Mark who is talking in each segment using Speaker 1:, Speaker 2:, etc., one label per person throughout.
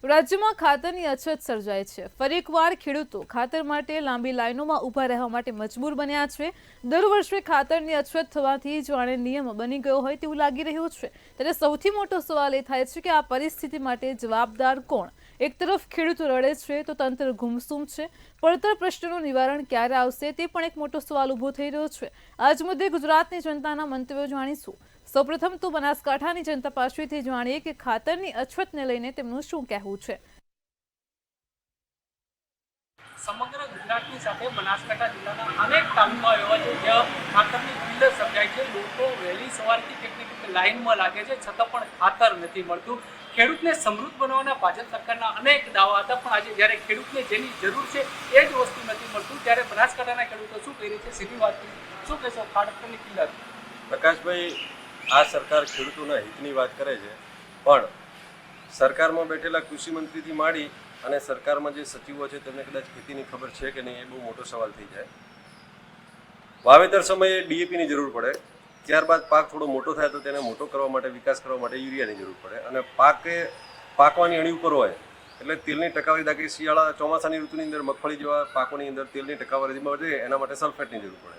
Speaker 1: રાજ્યમાં ખાતરની અછત સર્જાય છે। ફરી એકવાર ખેડૂતો ખાતર માટે લાંબી લાઈનોમાં ઊભા રહેવા માટે મજબૂર બન્યા છે। દર વર્ષે ખાતરની અછત થવાથી જાણે નિયમ બની ગયો હોય તેવું લાગી રહ્યું છે। ત્યારે સૌથી મોટો સવાલ એ થાય છે કે આ પરિસ્થિતિ માટે જવાબદાર કોણ? એક તરફ ખેડૂતો રડે છે તો તંત્ર ગુમસુમ છે। પડતર પ્રશ્નોનું નિવારણ ક્યારે આવશે તે પણ એક મોટો સવાલ ઊભો થઈ રહ્યો છે। આજ મુદ્દે ગુજરાતની જનતાના મંતવ્યો જાણીશું। સૌપ્રથમ તો બનાસકાંઠાની જનતા પાસેથી જાણીએ કે ખાતરની અછતને લઈને તેમનું શું કહેવું છે।
Speaker 2: સમગ્ર ગુજરાતની સાથે બનાસકાંઠા જિલ્લાના અનેક તાલુકા એવા છે જ્યાં ખાતરની કિલ્લત સર્જાય છે। લોકો વહેલી સવારથી કેટલીક લાઇનમાં લાગે છે છતાં પણ ખાતર નથી મળતું। ખેડૂતને સમૃદ્ધ બનાવવાના ભાજપ સરકારના અનેક દાવા હતા, પણ આજે જ્યારે ખેડૂતને જેની જરૂર છે એ જ વસ્તુ નથી મળતું ત્યારે બનાસકાંઠાના ખેડૂતો શું કહી રહી છે સીધી વાત શું કહેશો ખાતરની કિલ્લત?
Speaker 3: પ્રકાશભાઈ, આ સરકાર ખેડૂતોના હિતની વાત કરે છે, પણ સરકારમાં બેઠેલા કૃષિ મંત્રીથી માંડી અને સરકારમાં જે સચિવો છે તેમને કદાચ ખેતીની ખબર છે કે નહીં એ બહુ મોટો સવાલ થઈ જાય। વાવેતર સમયે ડીએપીની જરૂર પડે, ત્યારબાદ પાક થોડો મોટો થાય તો તેને મોટો કરવા માટે, વિકાસ કરવા માટે યુરિયાની જરૂર પડે, અને પાકવાની અણી ઉપર હોય એટલે તેલની ટકાવારી દાખવી શિયાળા ચોમાસાની ઋતુની અંદર મગફળી જેવા પાકોની અંદર તેલની ટકાવારી વધે એના માટે સલ્ફેટની જરૂર પડે,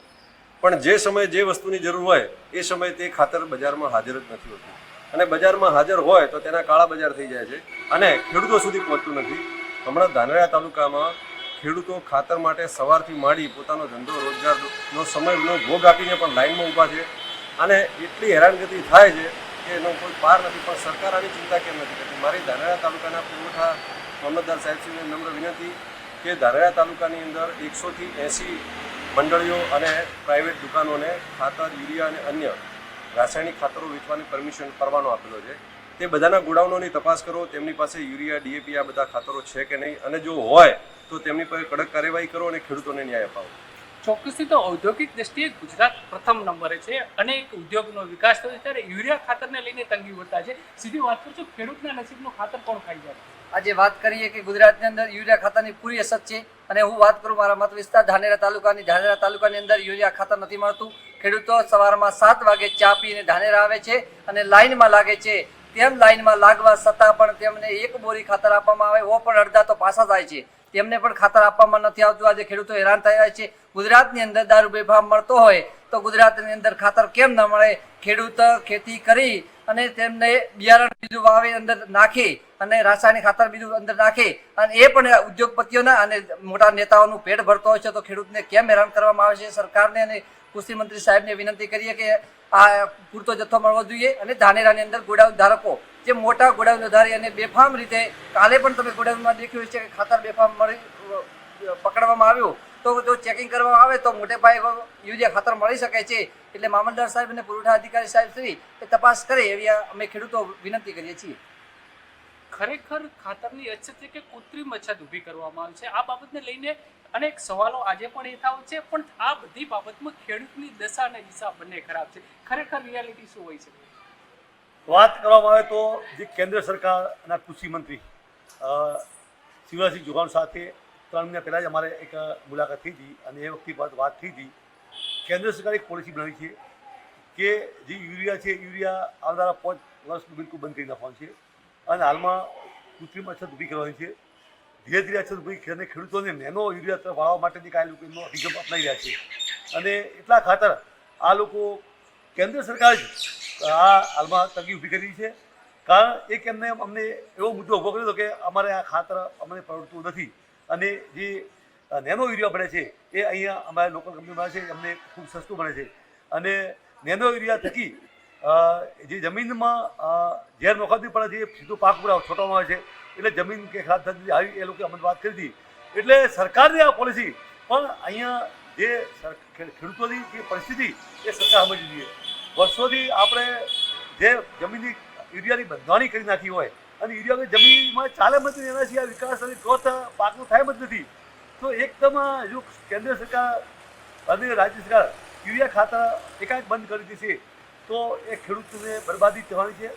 Speaker 3: પણ જે સમયે જે વસ્તુની જરૂર હોય એ સમયે તે ખાતર બજારમાં હાજર જ નથી હોતું, અને બજારમાં હાજર હોય તો તેના કાળા બજાર થઈ જાય છે અને ખેડૂતો સુધી પહોંચતું નથી। હમણાં ધાનેરા તાલુકામાં ખેડૂતો ખાતર માટે સવારથી માંડી પોતાનો ધંધો રોજગારનો સમયનો ભોગ આપીને પણ લાઇનમાં ઊભા છે અને એટલી હેરાનગતિ થાય છે કે એનો કોઈ પાર નથી। પણ સરકાર આની ચિંતા કેમ નથી કરતી? મારી ધાનેરા તાલુકાના પુરવઠા મામલતદાર સાહેબશ્રીને નમ્ર વિનંતી કે ધાનેરા તાલુકાની અંદર 100થી 80 મંડળીઓ અને પ્રાઇવેટ દુકાનોને ખાતર, યુરિયા અને અન્ય રાસાયણિક ખાતરો વેચવાની પરમિશન પરવાનો આપેલો છે। તે બધાના ગોડાઉનોની તપાસ કરો, તેમની પાસે યુરિયા, ડીએપી આ બધા ખાતરો છે કે નહીં, અને જો હોય તો તેમની પર કડક કાર્યવાહી કરો અને ખેડૂતોને ન્યાય અપાવો।
Speaker 2: ચોક્કસથી તો ઔદ્યોગિક દ્રષ્ટિએ ગુજરાત પ્રથમ નંબરે છે, અનેક ઉદ્યોગનો વિકાસ થયો છે, ત્યારે યુરિયા ખાતરને લઈને તંગી વર્તાય છે। સીધી વાત કરશો ખેડૂતના નસીબનું ખાતર કોણ ખાઈ જાય?
Speaker 4: આજે વાત કરીએ કે ગુજરાતની અંદર યુરિયા ખાતરની પૂરી અછત છે, અને હું વાત કરું મારા મત વિસ્તાર ધાનેરા તાલુકાની અંદર યુરિયા ખાતર નથી મળતું। ખેડૂતો સવારમાં 7 વાગે ચા પીને ધાનેરા આવે છે અને લાઈનમાં લાગે છે। તેમ લાઈનમાં લાગવા છતાં પણ તેમને એક બોરી ખાતર આપવામાં આવે ઓ પણ અડધા તો પાછા જાય છે, તેમને પણ ખાતર આપવામાં નથી આવતું। આજે ખેડૂતો હેરાન થઈ રહ્યા છે। ગુજરાતની અંદર દારૂ બેફામ મળતો હોય તો ગુજરાતની અંદર ખાતર કેમ ન મળે? ખેડૂત ખેતી કરી અને તેમને બિયારણ બીજું વાવે અંદર નાખે અને રાસાયણિક ખાતર બીજું અંદર નાખે, અને એ પણ ઉદ્યોગપતિઓના અને મોટા નેતાઓનું પેટ ભરતો હોય છે, તો ખેડૂતને કેમ હેરાન કરવામાં આવે છે? સરકારને અને કૃષિ મંત્રી સાહેબને વિનંતી કરીએ કે આ પૂરતો જથ્થો મળવો જોઈએ, અને ધાનેરાની અંદર ગોડાઉન ધારકો જે મોટા ગોડાઉન ધારી અને બેફામ રીતે, કાલે પણ તમે ગોડાઉનમાં દેખ્યું છે કે ખાતર બેફામ પકડવામાં આવ્યું તો જો ચેકિંગ કરવામાં આવે તો મોટે પાયે યુરિયા ખાતર મળી શકે છે। એટલે મામલતદાર સાહેબ અને પુરવઠા અધિકારી સાહેબ શ્રી એ તપાસ કરે એવી અમે ખેડૂતો વિનંતી કરીએ છીએ।
Speaker 2: ખરેખર ખાતરની અછત છે કે કૃત્રિમ અછત ઊભી કરવામાં આવી છે, આ બાબતને લઈને અનેક સવાલો આજે પણ યથાવત છે, પણ આ બધી બાબતમાં ખેડૂતની દશા અને દિશા બંને ખરાબ છે। ખરેખર રિયાલિટી શું હોય છે?
Speaker 5: વાત કરવામાં આવે તો જે કેન્દ્ર સરકારના કૃષિ મંત્રી શિવરાજસિંહ ચૌહાણ સાથે 3 મહિના પહેલાં જ અમારે એક મુલાકાત થઈ હતી, અને એ વખતે વાત થઈ હતી। કેન્દ્ર સરકારે એક પોલિસી બનાવી છે કે જે યુરિયા છે, યુરિયા આવનારા 5 વર્ષ બિલકુલ બંધ કરી નાખવાનું છે, અને હાલમાં કૃત્રિમ અછત ઊભી કરવાની છે। ધીરે ધીરે અછત ઊભી કરીને ખેડૂતોને નેનો યુરિયા તરફ વાળવા માટેની કાંઈ લોકો એમનો અભિગમ અપનાવી રહ્યા છે, અને એટલા ખાતર આ લોકો કેન્દ્ર સરકાર જ આ હાલમાં તંગી ઊભી કરી છે। કારણ એક અમને એવો મુદ્દો ઊભો કર્યો હતો કે અમારે આ ખાતર અમને પરવડતું નથી, અને જે નેનો યુરિયા બને છે એ અહીંયા અમારે લોકલ કંપની બને છે, અમને ખૂબ સસ્તું બને છે, અને નેનો યુરિયા થકી જે જમીનમાં ઝેર નોખાતી પડે છે, સીધો પાક ઉપર છોટવામાં આવે છે, એટલે જમીન કે ખરાબ થતી આવી એ લોકો અમને વાત કરી હતી। એટલે સરકારની આ પોલિસી પણ અહીંયા જે ખેડૂતોની જે પરિસ્થિતિ એ સરકાર સમજવી જોઈએ। વર્ષોથી આપણે જે જમીનની યુરિયાની બંધાણી કરી નાખી હોય અને યુરિયા જમીનમાં ચાલે જ નથી, એના સિવાય વિકાસ અને ગ્રોથ પાકનો થાય જ નથી, તો એકદમ જો કેન્દ્ર સરકાર અને રાજ્ય સરકાર યુરિયા ખાતર એકાએક બંધ કરી દેશે તો એ ખેડૂતને બરબાદી થવાની છે।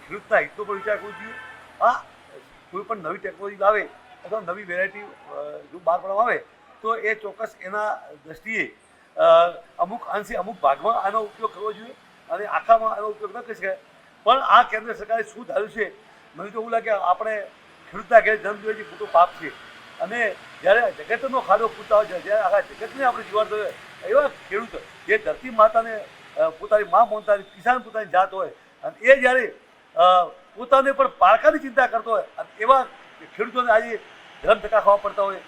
Speaker 5: ખેડૂતના હિતનો પણ વિચાર કરવો જોઈએ। આ કોઈ પણ નવી ટેકનોલોજી લાવે અથવા નવી વેરાયટી જો બહાર પાડવામાં આવે તો એ ચોક્કસ એના દ્રષ્ટિએ અમુક અંશે અમુક ભાગમાં આનો ઉપયોગ કરવો જોઈએ, અને આખામાં આનો ઉપયોગ ન કરી શકાય। પણ આ કેન્દ્ર સરકારે શું ધાર્યું છે, મને તો એવું લાગે આપણે ખેડૂતના ઘેર જન્મ જોઈએ છે મોટું પાપ છે. અને જ્યારે જગતનો ખાડો પૂરતા હોય છે, જ્યારે આખા જગતને આપણે જીવાડતો હોય એવા ખેડૂત જે ધરતી માતાને પોતાની મા માનતા કિસાન પોતાની જાત હોય અને એ જ્યારે પોતાને પણ પાળકાની ચિંતા કરતો હોય અને એવા ખેડૂતોને આજે ધરમ ધક્કા ખાવા પડતા હોય,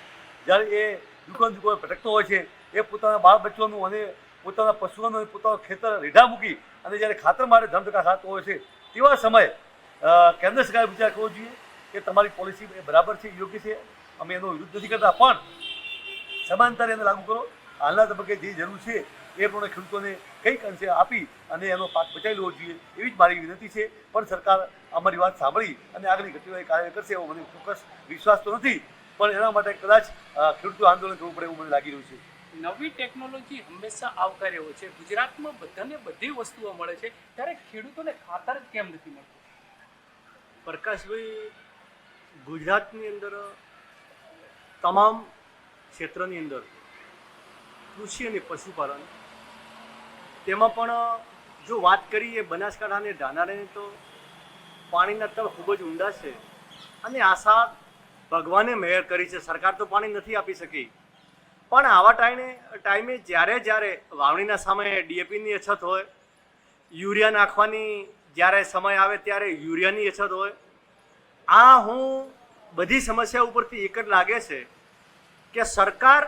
Speaker 5: જ્યારે એ દુકાન ભટકતો હોય છે, એ પોતાના બાળ બચ્ચોનું અને પોતાના પશુઓનું પોતાનું ખેતર રેઢા મૂકી અને જ્યારે ખાતર માટે ધરમ ધક્કા ખાતો હોય છે, તેવા સમયે કેન્દ્ર સરકારે વિચાર કરવો જોઈએ કે તમારી પોલિસી એ બરાબર છે, યોગ્ય છે, અમે એનો વિરોધ નથી કરતા, પણ સમાંતરે એને લાગુ કરો. હાલના તબક્કે જે જરૂર છે એ પ્રમાણે ખેડૂતોને કંઈક અંશે આપી અને એનો પાક બચાવી લેવો જોઈએ એવી જ મારી વિનંતી છે. પણ સરકાર અમારી વાત સાંભળી અને આગળની ગતિવાહી કાર્ય કરશે એવો મને ચોક્કસ વિશ્વાસ તો નથી, પણ એના માટે કદાચ ખેડૂતો આંદોલન કરવું પડે એવું મને લાગી રહ્યું છે.
Speaker 2: નવી ટેકનોલોજી હંમેશા આવકાર્ય છે. ગુજરાતમાં બધાને બધી વસ્તુઓ મળે છે, ત્યારે ખેડૂતોને ખાતર કેમ નથી મળતું?
Speaker 6: પ્રકાશભાઈ, ગુજરાતની અંદર તમામ ક્ષેત્રની અંદર કૃષિ અને પશુપાલન, તેમાં પણ જો વાત કરીએ બનાસકાંઠા અને ધાનારાની, તો પાણીના તળ ખૂબ જ ઊંડા છે અને આશા ભગવાને મહેર કરી છે. સરકાર તો પાણી નથી આપી શકી, પણ આવા ટાઈમે જ્યારે વાવણીના સમયે ડીએપીની અછત હોય, યુરિયા નાખવાની જ્યારે સમય આવે ત્યારે યુરિયાની અછત હોય, આ હું બધી સમસ્યા ઉપરથી એક જ લાગે છે કે સરકાર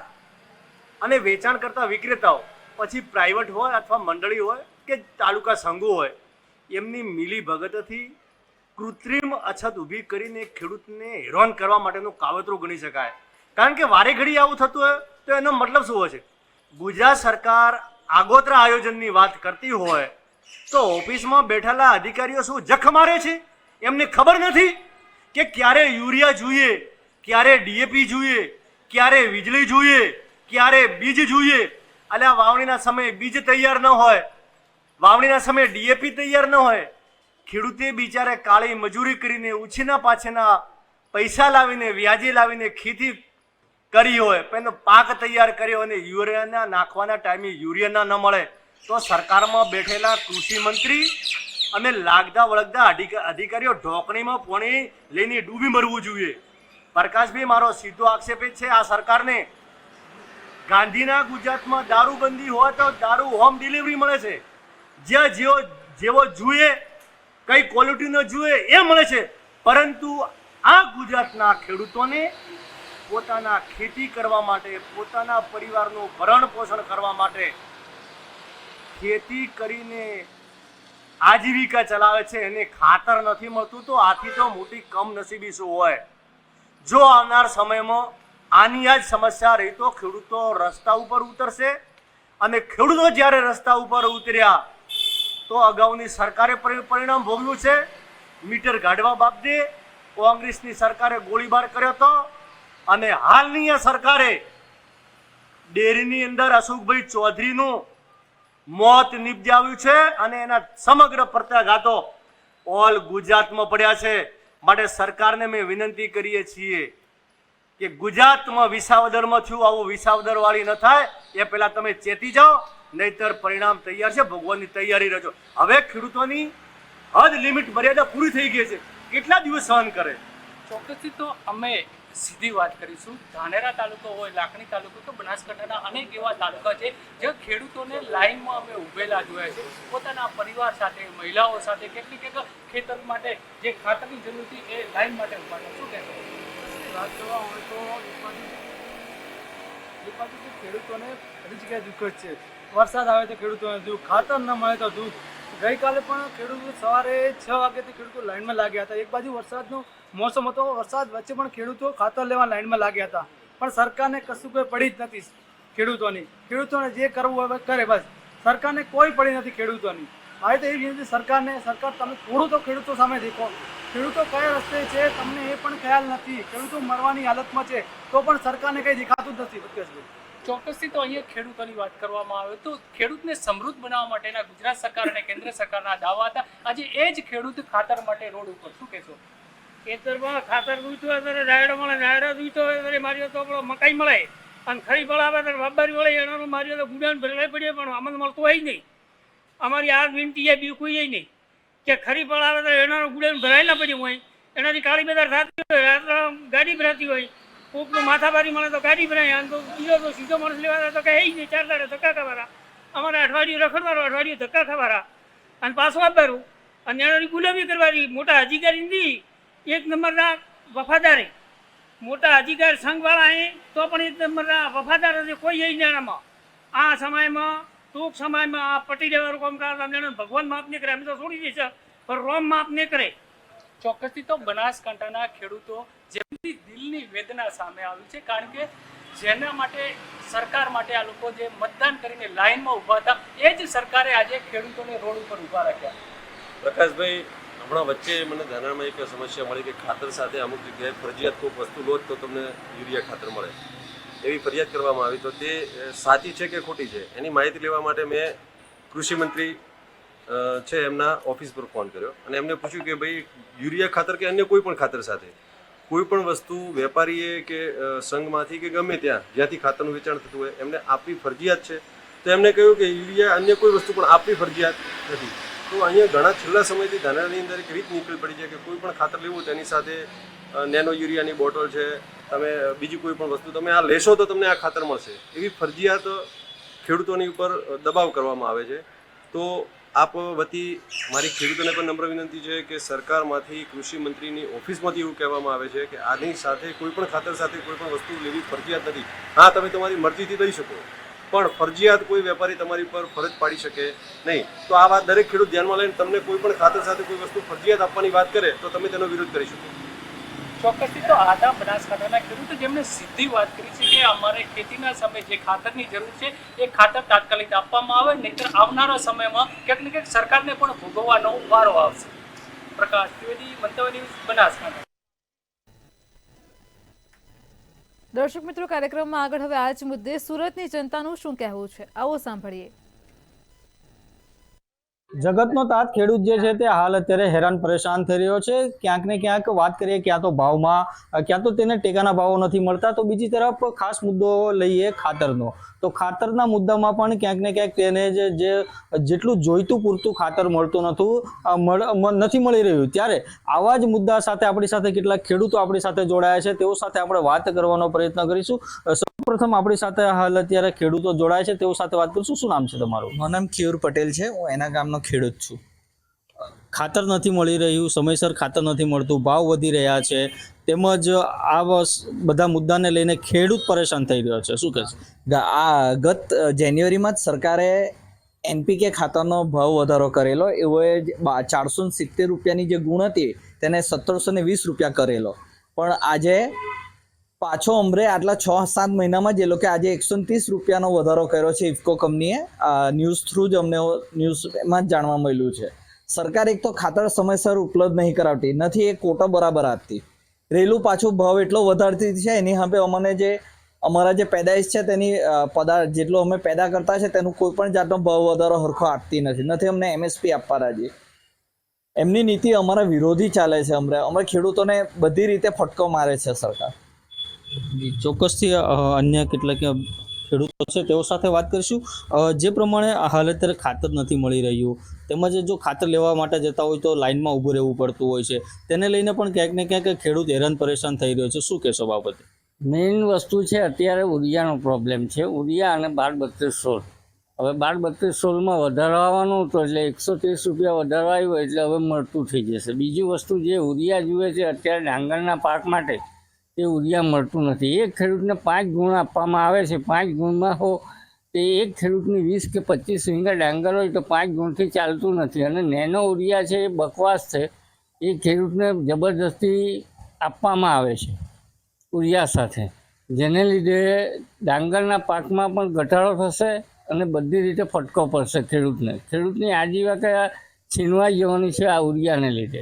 Speaker 6: અને વેચાણ કરતા વિક્રેતાઓ, પછી પ્રાઇવેટ હોય અથવા મંડળી હોય કે તાલુકા સંઘો હોય, એમની મિલી ભગતથી કૃત્રિમ અછત ઊભી કરીને ખેડૂતને હેરાન કરવા માટેનું કાવતરું ગણી શકાય. કારણ કે વારે ઘડી આવું થતું હોય તો એનો મતલબ શું હોય છે? ગુજરાત સરકાર આગોતરા આયોજનની વાત કરતી હોય તો ઓફિસમાં બેઠેલા અધિકારીઓ શું જખ મારે છે? એમને ખબર નથી કે ક્યારે યુરિયા જોઈએ, ક્યારે ડીએપી જોઈએ, ક્યારે વીજળી જોઈએ, ક્યારે બીજ જોઈએ. અલ્યા વાવણીના સમયે બીજ તૈયાર ન હોય, વાવણીના સમયે ડીએપી તૈયાર ન હોય, ખેડૂતે બિચારે કાળી મજૂરી કરીને ઉછીના પાછળના પૈસા લાવીને વ્યાજે લાવીને ખેતી કરી હોય, એનો પાક તૈયાર કર્યો અને યુરિયાના નાખવાના ટાઈમે યુરિયા ન મળે તો સરકારમાં બેઠેલા કૃષિ મંત્રી અને લાગતા વળગતા અધિકારીઓ ઢોકણીમાં પોણી લઈને ડૂબી મરવું જોઈએ. પ્રકાશભાઈ, મારો સીધો આક્ષેપ જ છે આ સરકારને. ગાંધીના ગુજરાતમાં દારૂબંધી હોય તો દારૂ હોમ ડિલિવરી મળે છે, જ્યાં જેવો જોઈએ, કઈ ક્વોલિટીનો જોઈએ એ મળે છે. પરંતુ આ ગુજરાતના ખેડૂતોને પોતાના ખેતી કરવા માટે, પોતાના પરિવારનું ભરણ પોષણ કરવા માટે ખેતી કરીને આજીવિકા ચલાવે છે, એને ખાતર નથી મળતું, તો આથી તો મોટી કમનસીબી શું હોય? જો આવનાર સમયમાં આની આ જ સમસ્યા રહી તો ખેડૂતો રસ્તા ઉપર ઉતરશે, અને ખેડૂતો જ્યારે રસ્તા ઉપર ઉતર્યા તો અગાઉની સરકારે પરિણામ ભોગવ્યું છે. મીટર ગાઢવા બાબતે કોંગ્રેસની સરકારે ગોળીબાર કર્યો હતો અને હાલની આ સરકારે ડેરીની અંદર અશોકભાઈ ચૌધરીનું મોત નિપજાવ્યું છે અને એના સમગ્ર પ્રત્યાઘાતો ઓલ ગુજરાતમાં પડ્યા છે. માટે સરકારને મેં વિનંતી કરીએ છીએ કે ગુજરાતમાં વિસાવદરમાં થયું આવું વિસાવદર વાળી ન થાય એ પહેલા તમે ચેતી જાઓ, નહીતર પરિણામ તૈયાર છે, ભોગવવાની તૈયારી રહેજો. હવે ખેડૂતોની હદ લિમિટ મર્યાદા પૂરી થઈ ગઈ છે, કેટલા દિવસ સહન કરે?
Speaker 2: ચોક્કસથી તો અમે સીધી વાત કરીશું. ધાનેરા તાલુકો હોય, લાખણી તાલુકો કે બનાસકાંઠાના અનેક એવા તાલુકા છે જે ખેડૂતોને લાઈનમાં અમે ઊભેલા જોયા છે, પોતાના પરિવાર સાથે, મહિલાઓ સાથે, કેટલીક ખેતર માટે જે ખાતરની જરૂર હતી એ લાઈન માટે ઊભા હતા. શું કહેશો?
Speaker 7: વાત કરવા હોય તો એક બાજુ તો ખેડૂતોને બધી જગ્યાએ દુઃખ જ છે. વરસાદ આવે તો ખેડૂતોને દુઃખ, ખાતર ન મળે તો દુઃખ. ગઈકાલે પણ ખેડૂતો સવારે 6 વાગ્યાથી ખેડૂતો લાઈનમાં લાગ્યા હતા. એક બાજુ વરસાદનો મોસમ હતો, વરસાદ વચ્ચે પણ ખેડૂતો ખાતર લેવા લાઈનમાં લાગ્યા હતા, પણ સરકારને કશું કોઈ પડી જ નથી ખેડૂતોને જે કરવું હોય કરે, બસ સરકારને કોઈ પડી નથી ખેડૂતોની. મારે તો એવી વિનંતી સરકારને, સરકાર તમે થોડું તો ખેડૂતો સામે દેખો. ખેડૂતો કયા રસ્તે છે તમને એ પણ ખ્યાલ નથી. ખેડૂતો મરવાની હાલતમાં છે તો પણ સરકારને કંઈ દેખાતું જ નથી. પ્રકાશભાઈ,
Speaker 2: ચોક્કસથી તો અહીંયા ખેડૂતોની વાત કરવામાં આવે તો ખેડૂતને સમૃદ્ધ બનાવવા માટેના ગુજરાત સરકાર અને કેન્દ્ર સરકારના દાવા હતા. આજે એ જ ખેડૂત ખાતર માટે રોડ ઉપર, શું કહેશો?
Speaker 8: ખેતરમાં ખાતર દૂધતું હોય ત્યારે રાયડો મળે, રાયડો દૂધતો હોય ત્યારે માર્યો તો આપણો મકાઈ મળે, અને ખરી ફળ આવે ત્યારે બાબારી મળે, એનો માર્યો તો ગુડાન ભરેલા પડીએ, પણ અમને મળતું હોય નહીં. અમારી આ વિનંતી એ બી કોઈ નહીં કે ખરી ફળ આવે તો એના ગુડાન ભરાયેલા પડીએ હોય, એનાથી કાળી બજાર થતી હોય, રાત્રે ગાડી ભરાતી હોય, કોકનું માથાભારી મળે તો ગાડી ભરાય, આમ તો બીજો તો સીધો માણસ લેવા તો કહે નહીં, 4 દાડે ધક્કા ખાવાના, અમારે અઠવાડિયું રખડવાનું, અઠવાડિયું ધક્કા ખાવાના અને પાછું આપવાનું અને એનાથી ગુલામી કરવાની. મોટા અધિકારી નથી, 1 નંબરના વફાદારે, મોટા અધિકાર સંઘવાળા એ તો પણ 1 નંબરના વફાદાર નથી કોઈ એ નાણામાં. આ સમયમાં ટૂંક સમયમાં આ પટી દેવાનું કામ કરતા ભગવાન માફ નહીં કરે, અમે તો છોડી દઈશ પણ રોમ માફ નહીં કરે.
Speaker 2: ચોક્કસથી તો બનાસકાંઠાના ખેડૂતો જેમની દિલની વેદના સામે આવી છે, કારણ કે જેના માટે સરકાર માટે આ લોકો જે મતદાન કરીને લાઈનમાં ઊભા હતા એ જ સરકારે આજે ખેડૂતોને રોડ ઉપર ઊભા રાખ્યા.
Speaker 3: પ્રકાશભાઈ, હમણાં વચ્ચે મને ધારણામાં એક સમસ્યા મળી કે ખાતર સાથે અમુક જગ્યાએ ફરજિયાત કોઈ વસ્તુ લો જ તો તમને યુરિયા ખાતર મળે, એવી ફરિયાદ કરવામાં આવી. તો તે સાચી છે કે ખોટી છે એની માહિતી લેવા માટે મેં કૃષિ મંત્રી છે એમના ઓફિસ પર ફોન કર્યો અને એમને પૂછ્યું કે ભાઈ યુરિયા ખાતર કે અન્ય કોઈ પણ ખાતર સાથે કોઈ પણ વસ્તુ વેપારીએ કે સંઘમાંથી કે ગમે જ્યાંથી ખાતરનું વેચાણ થતું હોય એમને આપવી ફરજિયાત છે? તો એમને કહ્યું કે યુરિયા અન્ય કોઈ વસ્તુ પણ આપવી ફરજિયાત નથી. તો અહીંયા ઘણા છેલ્લા સમયથી ધાનેરાની અંદર એક રીત નીકળી પડી છે કે કોઈ પણ ખાતર લેવું તેની સાથે નેનો યુરિયાની બોટલ છે, તમે બીજી કોઈ પણ વસ્તુ તમે આ લેશો તો તમને આ ખાતર મળશે, એવી ફરજિયાત ખેડૂતોની ઉપર દબાવ કરવામાં આવે છે. તો આપ વતી મારી ખેડૂતોને પણ નમ્ર વિનંતી છે કે સરકારમાંથી કૃષિ મંત્રીની ઓફિસમાંથી એવું કહેવામાં આવે છે કે આની સાથે કોઈ પણ ખાતર સાથે કોઈ પણ વસ્તુ લેવી ફરજિયાત નથી. હા, તમે તમારી મરજીથી લઈ શકો પણ ફરજિયાત કોઈ વેપારી તમારી પર ફરજ પાડી શકે નહીં. તો આ વાત દરેક ખેડૂત ધ્યાનમાં લઈને તમને કોઈ પણ ખાતર સાથે કોઈ વસ્તુ ફરજિયાત આપવાની વાત કરે તો તમે તેનો વિરોધ કરી શકો.
Speaker 2: ચોક્કસથી તો આધા બનાસકાંઠાના ખેડૂતો જેમણે સીધી વાત કરી છે કે અમારે ખેતીના સમયે જે ખાતરની જરૂર છે એ ખાતર તાત્કાલિક આપવામાં આવે, નહીંતર આવનારા સમયમાં ક્યાંક ને ક્યાંક સરકારને પણ ભોગવવાનો વારો આવશે. પ્રકાશ ત્રિવેદી, મંતવ્ય ન્યૂઝ, બનાસકાંઠા.
Speaker 1: દર્શક મિત્રો, કાર્યક્રમમાં આગળ હવે આ જ મુદ્દે સુરતની જનતાનું શું કહેવું છે, આવો સાંભળીએ.
Speaker 9: જગતનો તાત ખેડૂત જે છે તે હાલ અત્યારે હેરાન પરેશાન થઈ રહ્યો છે. ક્યાંક ને ક્યાંક વાત કરીએ ક્યાં તો ભાવમાં, ક્યાં તો તેને ટેકાના ભાવો નથી મળતા, તો બીજી તરફ ખાસ મુદ્દો લઈએ ખાતરનો. તો ખાતરના મુદ્દામાં પણ ક્યાંક ને ક્યાંક તેને જે જેટલું જોઈતું પૂરતું ખાતર મળતું નથી મળી રહ્યું. ત્યારે આવા જ મુદ્દા સાથે આપણી સાથે કેટલાક ખેડૂતો આપણી સાથે જોડાયા છે, તેઓ સાથે આપણે વાત કરવાનો પ્રયત્ન કરીશું. સૌપ્રથમ આપણી સાથે હાલ અત્યારે ખેડૂતો જોડાય છે, તેઓ સાથે વાત કરીશું. શું નામ છે તમારું?
Speaker 10: મારું નામ કેયુર પટેલ છે, હું એના ગામનો ખેડૂત છું.
Speaker 9: ખાતર નથી મળી રહ્યું, સમયસર ખાતર નથી મળતું, ભાવ વધી રહ્યા છે, તેમજ આ બધા મુદ્દાને લઈને ખેડૂત પરેશાન થઈ રહ્યો છે, શું કહેશો?
Speaker 10: આ ગત જાન્યુઆરીમાં જ સરકારે NPK ખાતરનો ભાવ વધારો કરેલો, એવો 470 રૂપિયાની જે ગુણ હતી તેને 1720 રૂપિયા કરેલો. પણ આજે પાછો અમરે આટલા 6-7 મહિનામાં જ એ લોકો આજે 130 રૂપિયાનો વધારો કર્યો છે. ઇફકો કંપનીએ ન્યૂઝ થ્રુ જ અમને ન્યૂઝમાં જ જાણવા મળ્યું છે. સરકાર એક તો ખાતર સમયસર ઉપલબ્ધ નહીં કરાવતી, નથી એ કોટા બરાબર આપતી, રેલું પાછું ભાવ એટલો વધારતી છે. એની સામે અમને જે અમારા જે પેદાઈશ છે તેની પદાર્થ જેટલો અમે પેદા કરતા છે તેનું કોઈ પણ જાતનો ભાવ વધારો હરખો આપતી નથી અમને MSP આપવા રાજી. એમની નીતિ અમારા વિરોધી ચાલે છે. અમે ખેડૂતોને બધી રીતે ફટકો મારે છે સરકાર.
Speaker 9: ચોક્કસથી અન્ય કેટલાક ખેડૂતો છે તેઓ સાથે વાત કરીશું. જે પ્રમાણે હાલ અત્યારે ખાતર નથી મળી રહ્યું, તેમજ જો ખાતર લેવા માટે જતા હોય તો લાઇનમાં ઊભું રહેવું પડતું હોય છે, તેને લઈને પણ ક્યાંક ને ક્યાંક ખેડૂત હેરાન પરેશાન થઈ રહ્યો છે, શું કહેશો બાબતે?
Speaker 11: મેઇન વસ્તુ છે અત્યારે ઉરિયાનો પ્રોબ્લેમ છે, ઉરિયા અને 12-32-16. હવે 12-32-16માં વધારવાનું તો એટલે 130 રૂપિયા વધારવા આવ્યું એટલે હવે મળતું થઈ જશે. બીજી વસ્તુ જે ઉરિયા જુએ છે અત્યારે ડાંગરના પાક માટે, તે ઉરિયા મળતું નથી. એક ખેડૂતને 5 ગુણ આપવામાં આવે છે, 5 ગુણમાં તે એક ખેડૂતની 20 કે 25 વીંગા ડાંગર હોય તો 5 ગુણથી ચાલતું નથી. અને નેનો ઉરિયા છે એ બકવાસ છે, એ ખેડૂતને જબરદસ્તી આપવામાં આવે છે ઉરિયા સાથે, જેને લીધે ડાંગરના પાકમાં પણ ઘટાડો થશે અને બધી રીતે ફટકો પડશે ખેડૂતની આજીવિકા છીનવાઈ જવાની છે આ ઉરિયાને લીધે.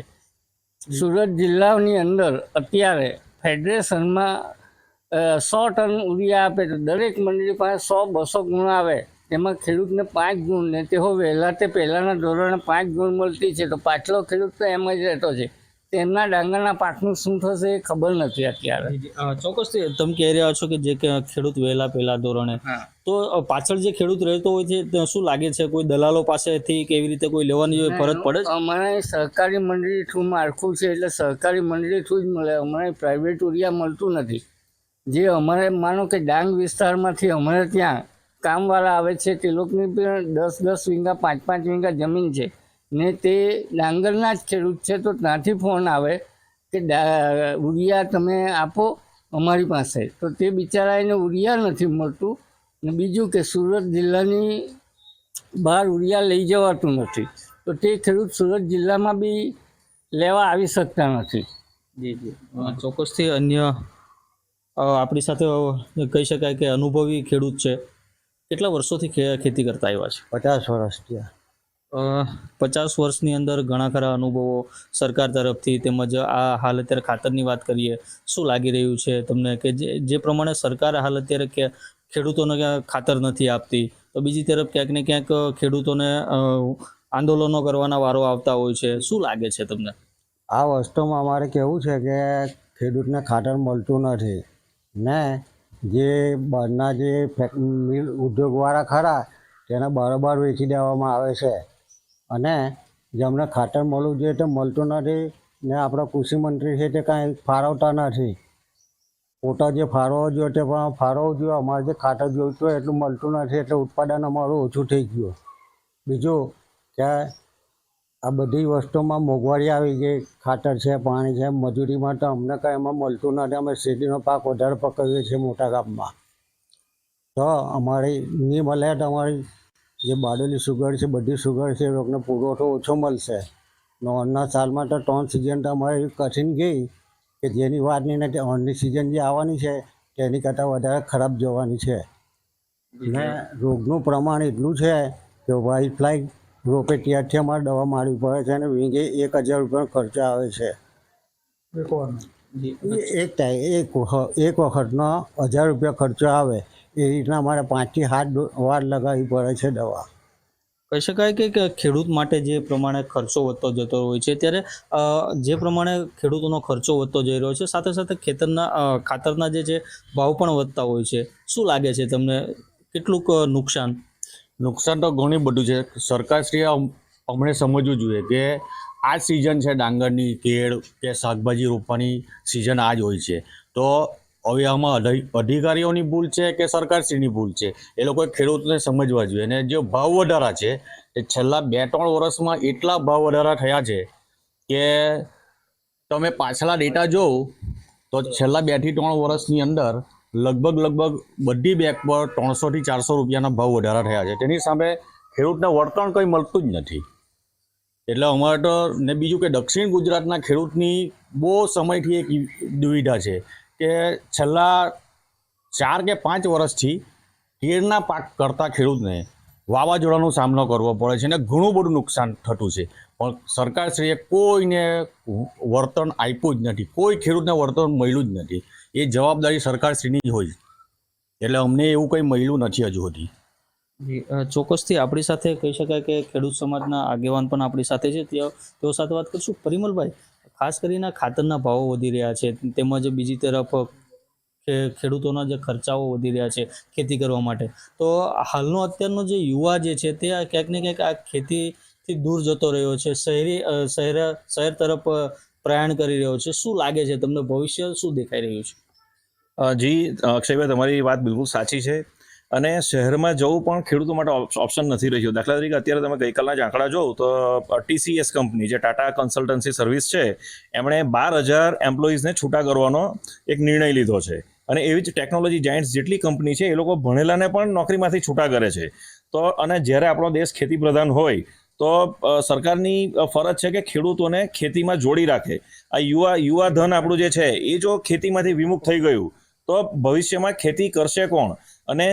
Speaker 11: સુરત જિલ્લાની અંદર અત્યારે ફેડરેશનમાં 100 ટન ઉરિયા આપે તો દરેક મંડળી પાસે 100-200 ગુણ આવે, તેમાં ખેડૂતને 5 ગુણ ને તેઓ પહેલાંના ધોરણે 5 ગુણ મળતી છે, તો પાછલો ખેડૂત તો એમ જ રહેતો છે. તેમના ડાંગરના પાકનું શું થશે એ ખબર નથી અત્યારે.
Speaker 9: ચોક્કસથી તમે કહી રહ્યા છો કે જે કે ખેડૂત વહેલા પહેલા ધોરણે, તો પાછળ જે ખેડૂત રહેતો હોય છે તો શું લાગે છે કોઈ દલાલો પાસેથી કેવી રીતે કોઈ લેવાની ફરજ પડે છે?
Speaker 11: અમારે સહકારી મંડળી થ્રુ માળખું છે એટલે સહકારી મંડળી થ્રુ જ મળે. અમારે પ્રાઇવેટ યુરિયા મળતું નથી. જે અમારે માનો કે ડાંગ વિસ્તારમાંથી અમારે ત્યાં કામવાળા આવે છે તે લોકોની પણ 10-10 વીઘા 5-5 વીઘા જમીન છે ને તે ડાંગરના જ ખેડૂત છે, તો ત્યાંથી ફોન આવે કે યુરિયા તમે આપો અમારી પાસે, તો તે બિચારા એને યુરિયા નથી મળતું. ને બીજું કે સુરત જિલ્લાની બહાર યુરિયા લઈ જવાતું નથી, તો તે ખેડૂત સુરત જિલ્લામાં બી લેવા આવી શકતા નથી.
Speaker 9: જી ચોક્કસથી અન્ય આપણી સાથે કહી શકાય કે અનુભવી ખેડૂત છે. કેટલા વર્ષોથી ખેતી કરતા આવ્યા છે?
Speaker 12: 50 વર્ષથી.
Speaker 9: 50 વર્ષની અંદર ઘણા ખરા અનુભવો સરકાર તરફથી, તેમજ આ હાલ અત્યારે ખાતરની વાત કરીએ, શું લાગી રહ્યું છે તમને કે જે પ્રમાણે સરકાર હાલ અત્યારે કે ખેડૂતોને ખાતર નથી આપતી, તો બીજી તરફ ક્યાંક ને ક્યાંક ખેડૂતોને આંદોલનો કરવાના વારો આવતા હોય છે, શું લાગે છે તમને?
Speaker 12: આ વસ્તુમાં અમારે કહેવું છે કે ખેડૂતને ખાતર મળતું નથી ને જે બહારના જે મિલ ઉદ્યોગવાળા ખરા તેને બરાબર વેચી દેવામાં આવે છે અને જેમને ખાતર મળવું જોઈએ તે મળતું નથી ને આપણા કૃષિ મંત્રી છે તે કાંઈ ફાળવતા નથી. પોતા જે ફાળવવા જોઈએ તે પણ ફાળવવું જોઈએ. અમારે જે ખાતર જોઈતું હોય એટલું મળતું નથી એટલે ઉત્પાદન અમારું ઓછું થઈ ગયું. બીજું કે આ બધી વસ્તુમાં મોંઘવારી આવી ગઈ. ખાતર છે, પાણી છે, મજૂરીમાં તો અમને કાંઈ એમાં મળતું નથી. અમે શેરડીનો પાક વધારે પકવીએ છીએ મોટા ગામમાં, તો અમારી નહીં મળે તો અમારી જે બારડોલી સુગર છે, બધી સુગર છે, એ લોકોને પુરવઠો ઓછો મળશે. નોનના સાલમાં તો 3 સિઝન તો અમારી કઠિન ગઈ કે જેની વાત નહીં નથી. ઓનની સિઝન જે આવવાની છે તેની કરતાં વધારે ખરાબ જવાની છે ને રોગનું પ્રમાણ એટલું છે કે વ્હાઇટ ફ્લાય રોપે ત્યારથી અમારે દવા મારવી પડે છે અને વીંગે 1000 રૂપિયાનો ખર્ચો આવે છે એક વખતનો 1000 રૂપિયા ખર્ચો આવે. એ રીતના અમારે 5 થી 7 વાર લગાવવી પડે છે દવા.
Speaker 9: કહી શકાય કે ખેડૂત માટે જે પ્રમાણે ખર્ચો વધતો જતો હોય છે, ત્યારે જે પ્રમાણે ખેડૂતોનો ખર્ચો વધતો જઈ રહ્યો છે, સાથે સાથે ખાતરના જે છે ભાવ પણ વધતા હોય છે, શું લાગે છે તમને કેટલુંક નુકસાન?
Speaker 13: નુકસાન તો ઘણું બધું છે. સરકારશ્રીએ અમને સમજવું જોઈએ કે આ સિઝન છે ડાંગરની, કેળ કે શાકભાજી રોપવાની સિઝન આ જ હોય છે. તો હવે આમાં અધિકારીઓની ભૂલ છે કે સરકારશ્રીની ભૂલ છે, એ લોકોએ ખેડૂતોને સમજવા જોઈએ. અને જે ભાવ વધારા છે એ છેલ્લા 2-3 વર્ષમાં એટલા ભાવ વધારા થયા છે કે તમે પાછલા ડેટા જોવો તો છેલ્લા 2 થી 3 વર્ષની અંદર લગભગ બધી બેગ પર 300 થી 400 રૂપિયાના ભાવ વધારા થયા છે. તેની સામે ખેડૂતને વળતર કંઈ મળતું જ નથી. એટલે અમારે તો ને બીજું કે દક્ષિણ ગુજરાતના ખેડૂતની બહુ સમયથી એક દુવિધા છે કે છેલ્લા 4 કે 5 વર્ષથી કેળના પાક કરતા ખેડૂતને વાવાઝોડાનો સામનો કરવો પડે છે અને ઘણું બધું નુકસાન થતું છે. પણ સરકારશ્રીએ કોઈને વળતર આપ્યું જ નથી, કોઈ ખેડૂતને વળતર મળ્યું જ નથી. એ જવાબદારી સરકારશ્રીની જ હોય. એટલે અમને એવું કંઈ મળ્યું નથી હજુ સુધી.
Speaker 9: ચોક્કસથી આપણી સાથે કહી શકાય કે ખેડૂત સમાજના આગેવાન પણ આપણી સાથે છે, તેઓ સાથે વાત કરીશું. પરિમલભાઈ, ખાસ કરીને ખાતરના ભાવો વધી રહ્યા છે, તેમજ બીજી તરફ ખેડૂતોના જે ખર્ચાઓ વધી રહ્યા છે ખેતી કરવા માટે, તો હાલનો અત્યારનો જે યુવા જે છે તે ક્યાંક ને ક્યાંક આ ખેતીથી દૂર જતો રહ્યો છે, શહેર તરફ પ્રયાણ કરી રહ્યો છે. શું લાગે છે તમને, ભવિષ્ય શું દેખાઈ રહ્યું છે?
Speaker 14: જી અક્ષયભાઈ, તમારી વાત બિલકુલ સાચી છે. અને શહેરમાં જવું પણ ખેડૂતો માટે ઓપ્શન નથી રહ્યો. દાખલા તરીકે અત્યારે તમે ગઈકાલના જ આંકડા જોવો તો TCS કંપની, જે ટાટા કન્સલ્ટન્સી સર્વિસ છે, એમણે 12000 એમ્પ્લોઈઝને છૂટા કરવાનો એક નિર્ણય લીધો છે. અને એવી જ ટેકનોલોજી જાયન્ટ્સ જેટલી કંપની છે એ લોકો ભણેલાને પણ નોકરીમાંથી છૂટા કરે છે. તો અને જ્યારે આપણો દેશ ખેતી પ્રધાન હોય તો સરકારની ફરજ છે કે ખેડૂતોને ખેતીમાં જોડી રાખે. આ યુવા ધન આપણું જે છે એ જો ખેતીમાંથી વિમુખ થઈ ગયું તો ભવિષ્યમાં ખેતી કરશે કોણ? અને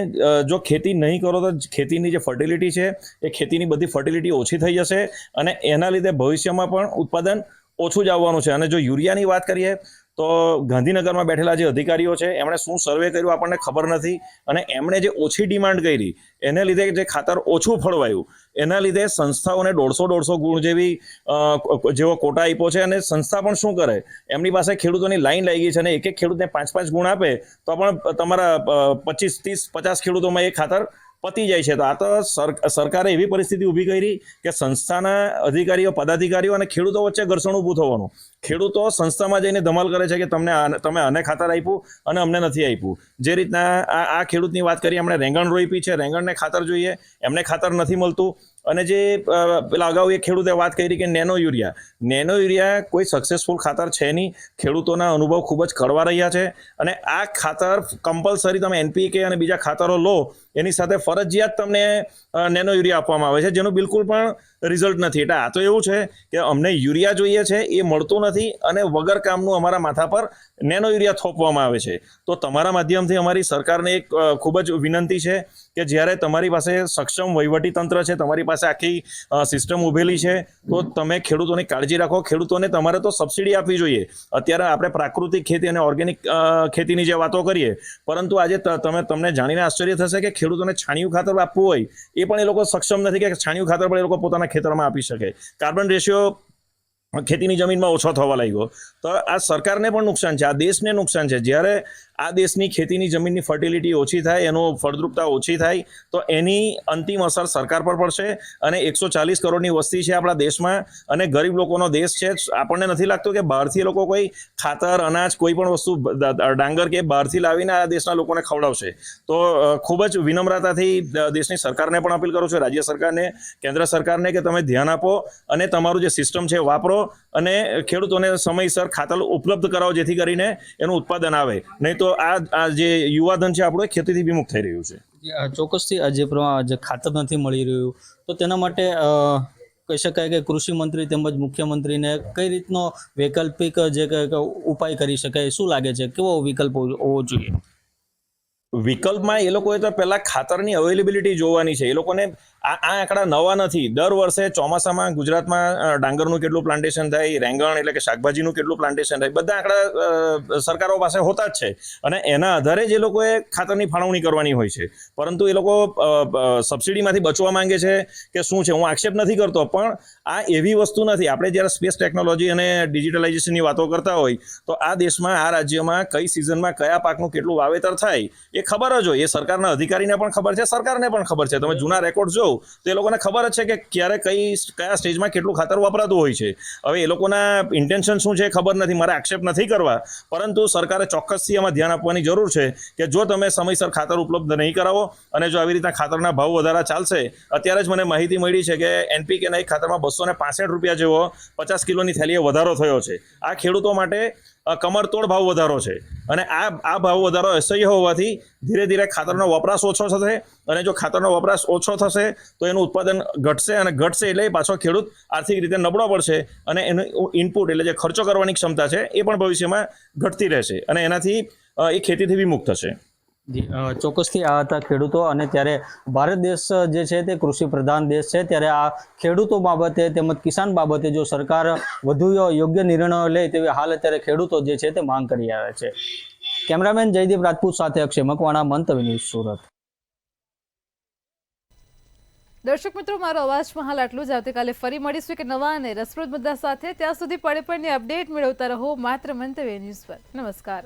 Speaker 14: જો ખેતી નહીં કરો તો ખેતીની જે ફર્ટિલિટી છે એ ખેતીની બધી ફર્ટિલિટી ઓછી થઈ જશે અને એના લીધે ભવિષ્યમાં પણ ઉત્પાદન ઓછું જ આવવાનું છે. અને જો યુરિયાની વાત કરીએ તો ગાંધીનગરમાં બેઠેલા જે અધિકારીઓ છે એમણે શું સર્વે કર્યું આપણને ખબર નથી, અને એમણે જે ઓછી ડિમાન્ડ કરી એને લીધે જે ખાતર ઓછું ફળવાયું એના લીધે સંસ્થાઓને 150 ગુણ જેવો કોટા આપ્યો છે. અને સંસ્થા પણ શું કરે, એમની પાસે ખેડૂતોની લાઈન લાગી છે, અને એક ખેડૂતને 5 ગુણ આપે તો પણ તમારા 25, 30, 50 ખેડૂતોમાં એ ખાતર પતી જાય છે. તો આ તો સરકારે એવી પરિસ્થિતિ ઊભી કરી કે સંસ્થાના અધિકારીઓ, પદાધિકારીઓ અને ખેડૂતો વચ્ચે ઘર્ષણ ઊભું થવાનું. ખેડૂતો સંસ્થામાં જઈને ધમાલ કરે છે કે તમે આને ખાતર આપ્યું અને અમને નથી આપ્યું. જે રીતના આ ખેડૂતની વાત કરી, એમણે રેંગણ રોપી છે, રેંગણને ખાતર જોઈએ, એમને ખાતર નથી મળતું. અને જે પેલા અગાઉ એક ખેડૂતે વાત કરી કે નેનો યુરિયા કોઈ સક્સેસફુલ ખાતર છે નહીં. ખેડૂતોના અનુભવ ખૂબ જ કડવા રહ્યા છે, અને આ ખાતર કમ્પલસરી તમે NPK અને બીજા ખાતરો લો એની સાથે ફરજિયાત તમને નેનો યુરિયા આપવામાં આવે છે, જેનું બિલકુલ પણ રિઝલ્ટ નથી. એટલે આ તો એવું છે કે અમને યુરિયા જોઈએ છે, એ મળતું નથી, અને વગર કામનું અમારા માથા પર નેનો યુરિયા થોપવામાં આવે છે. તો તમારા માધ્યમથી અમારી સરકારને એક ખૂબ જ વિનંતી છે કે જ્યારે તમારી પાસે સક્ષમ વહીવટી તંત્ર છે, તમારી પાસે આખી સિસ્ટમ ઊભેલી છે, તો તમે ખેડૂતોની કાળજી રાખો. ખેડૂતોને તમારે તો સબસિડી આપવી જોઈએ. અત્યારે આપણે પ્રાકૃતિક ખેતી અને ઓર્ગેનિક ખેતીની જે વાતો કરીએ, પરંતુ આજે તમને જાણીને આશ્ચર્ય થશે કે ખેડૂતોને છાણિયું ખાતર આપવું હોય એ પણ એ લોકો સક્ષમ નથી કે છાણિયું ખાતર પણ એ લોકો પોતાના ખેતરમાં આપી શકે. કાર્બન રેશિયો ખેતીની જમીનમાં ઓછો થવા લાગ્યો. તો આ સરકારને પણ નુકસાન છે, આ દેશને નુકસાન છે. જ્યારે આ દેશની ખેતીની જમીનની ફર્ટિલિટી ઓછી થાય, એનું ફળદ્રુપતા ઓછી થાય, તો એની અંતિમ અસર સરકાર પર પડશે. અને 140 કરોડની વસ્તી છે આપણા દેશમાં, અને ગરીબ લોકોનો દેશ છે. આપણને નથી લાગતું કે બહારથી એ લોકો કોઈ ખાતર, અનાજ, કોઈ પણ વસ્તુ, ડાંગર કે બહારથી લાવીને આ દેશના લોકોને ખવડાવશે. તો ખૂબ જ વિનમ્રતાથી દેશની સરકારને પણ અપીલ કરું છું, રાજ્ય સરકારને, કેન્દ્ર સરકારને, કે તમે ધ્યાન આપો અને તમારું જે સિસ્ટમ છે વાપરો, અને ખેડૂતોને સમયસર ખાતર ઉપલબ્ધ કરાવો, જેથી કરીને એનું ઉત્પાદન આવે. નહીં તો આ જે યુવાધન છે આપણું ખેતીથી વિમુખ થઈ રહ્યું છે.
Speaker 9: ચોક્કસથી જે પ્રમાણે જે ખાતર નથી મળી રહ્યું, તો તેના માટે કહી શકાય કે કૃષિ મંત્રી તેમજ મુખ્યમંત્રીને કઈ રીતનો વૈકલ્પિક જે ઉપાય કરી શકાય, શું લાગે છે, કેવો વિકલ્પ હોવો જોઈએ?
Speaker 14: વિકલ્પમાં એ લોકોએ તો પહેલા ખાતરની અવેલેબિલિટી જોવાની છે. એ લોકોને આ આંકડા નવા નથી. દર વર્ષે ચોમાસામાં ગુજરાતમાં ડાંગરનું કેટલું પ્લાન્ટેશન થાય, રેંગણ એટલે કે શાકભાજીનું કેટલું પ્લાન્ટેશન થાય, બધા આંકડા સરકારો પાસે હોતા જ છે, અને એના આધારે જ એ લોકોએ ખાતરની ફાળવણી કરવાની હોય છે. પરંતુ એ લોકો સબસિડીમાંથી બચવા માંગે છે કે શું છે, હું આક્ષેપ નથી કરતો, પણ આ એવી વસ્તુ નથી. આપણે જ્યારે સ્પેસ ટેકનોલોજી અને ડિજિટલાઇઝેશનની વાતો કરતા હોય, તો આ દેશમાં, આ રાજ્યમાં કઈ સિઝનમાં કયા પાકનું કેટલું વાવેતર થાય એ ખબર જ હોય. એ સરકારના અધિકારીને પણ ખબર છે, સરકારને પણ ખબર છે. તમે જૂના રેકોર્ડ જો તો એ લોકોને ખબર જ છે કે ક્યારે કયા સ્ટેજમાં કેટલું ખાતર વપરાતું હોય છે. હવે એ લોકોના ઇન્ટેન્શન શું છે ખબર નથી, મારે આક્ષેપ નથી કરવા, પરંતુ સરકારે ચોક્કસથી એમાં ધ્યાન આપવાની જરૂર છે કે જો તમે સમયસર ખાતર ઉપલબ્ધ નહીં કરાવો, અને જો આવી રીતના ખાતરના ભાવ વધારા ચાલશે, અત્યારે જ મને માહિતી મળી છે કે NPKના એક ખાતરમાં 265 રૂપિયા જેવો 50 કિલોની થેલીએ વધારો થયો છે. આ ખેડૂતો માટે કમરતોડ ભાવ વધારો છે, અને આ ભાવ વધારો અસહ્ય હોવાથી ધીરે ધીરે ખાતરનો વપરાશ ઓછો થશે, અને જો ખાતરનો વપરાશ ઓછો થશે તો એનું ઉત્પાદન ઘટશે, અને ઘટશે એટલે પાછો ખેડૂત આર્થિક રીતે નબળો પડશે, અને એનું ઇનપુટ એટલે જે ખર્ચો કરવાની ક્ષમતા છે એ પણ ભવિષ્યમાં ઘટતી રહેશે, અને એનાથી એ ખેતીથી વિમુખ થશે.
Speaker 9: ચોક્કસથી આ હતા ખેડૂતો. અને ત્યારે ભારત દેશ જે છે તે કૃષિ પ્રધાન દેશ છે, ત્યારે આ ખેડૂતો બાબતે તેમજ કિસાન બાબતે જો સરકાર વધુ યોગ્ય નિર્ણયો લે તેવી હાલ અત્યારે ખેડૂતો જે છે તે માંગ કરી રહ્યા છે. કેમેરામેન જયદીપ રાજપૂત સાથે અક્ષય મકવાણા, મંતવ્ય ન્યૂઝ, સુરત.
Speaker 1: દર્શક મિત્રો, મારો અવાજમાં હાલ આટલું જ. આવતીકાલે ફરી મળીશું એક નવા અને રસપ્રદ મુદ્દા સાથે. ત્યાં સુધી પડે પડની અપડેટ મેળવતા રહો માત્ર મંતવ્ય ન્યૂઝ પર. નમસ્કાર.